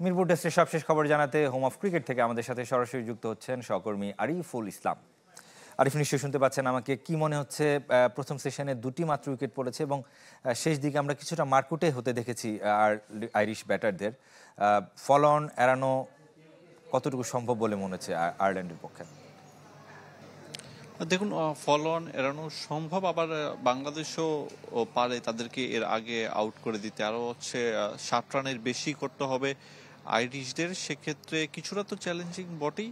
মিরপুর টেস্টের সবশেষ খবর জানাতে হোম অফ ক্রিকেট থেকে আমাদের সাথে সরাসরি যুক্ত হচ্ছেন সহকর্মী আরিফুল ইসলাম। আরিফ, নিশ্চয়ই শুনতে পাচ্ছেন আমাকে। কি মনে হচ্ছে, প্রথম সেশনে দুটি মাত্র উইকেট পড়েছে এবং শেষ দিকে আমরা কিছুটা মারকুটে হতে দেখেছি আর আইরিশ ব্যাটারদের। ফল অন এড়ানো কতটুকু সম্ভব বলে মনে হচ্ছে আয়ারল্যান্ডের পক্ষে? দেখুন, ফলো অন এড়ানো সম্ভব, আবার বাংলাদেশও পারে তাদেরকে এর আগে আউট করে দিতে। আরও হচ্ছে 7 রানের বেশি করতে হবে আইরিশদের। সেক্ষেত্রে কিছুটা তো চ্যালেঞ্জিং বটেই।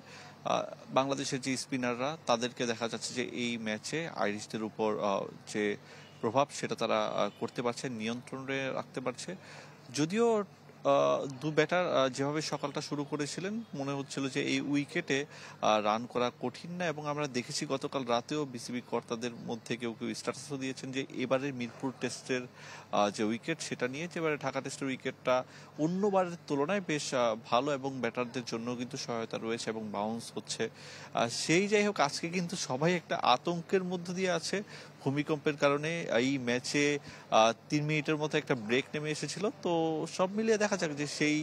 বাংলাদেশের যে স্পিনাররা, তাদেরকে দেখা যাচ্ছে যে এই ম্যাচে আইরিশদের উপর যে প্রভাব সেটা তারা করতে পারছে, নিয়ন্ত্রণে রাখতে পারছে। যদিও দু ব্যাটার যেভাবে সকালটা শুরু করেছিলেন, মনে হচ্ছিল যে এই উইকেটে রান করা কঠিন না। এবং আমরা দেখেছি গতকাল রাতেও বিসিবি কর্তাদের মধ্যে কেউ কেউ স্ট্যাটাসও দিয়েছেন যে এবারের মিরপুর টেস্টের যে উইকেট সেটা নিয়ে, যে এবারে ঢাকা টেস্টের উইকেটটা অন্যবারের তুলনায় বেশ ভালো এবং ব্যাটারদের জন্য কিন্তু সহায়তা রয়েছে এবং বাউন্স হচ্ছে। সেই যাই হোক, আজকে কিন্তু সবাই একটা আতঙ্কের মধ্য দিয়ে আছে ভূমিকম্পের কারণে। এই ম্যাচে 3 মিনিটের মতো একটা ব্রেক নেমে এসেছিল। তো সব মিলিয়ে দেখা যাক যে সেই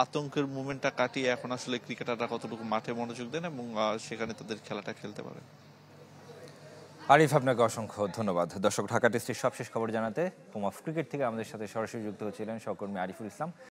আতঙ্কের মুভমেন্টটা কাটিয়ে এখন আসলে ক্রিকেটাররা কতটুকু মাঠে মনোযোগ দেন এবং সেখানে তাদের খেলাটা খেলতে পারে। আরিফ, আপনাকে অসংখ্য ধন্যবাদ। দর্শক, ঢাকা টেস্টের সবশেষ খবর জানাতে হোম অফ ক্রিকেট থেকে আমাদের সাথে সরাসরি যুক্ত হচ্ছিলেন সহকর্মী আরিফুল ইসলাম।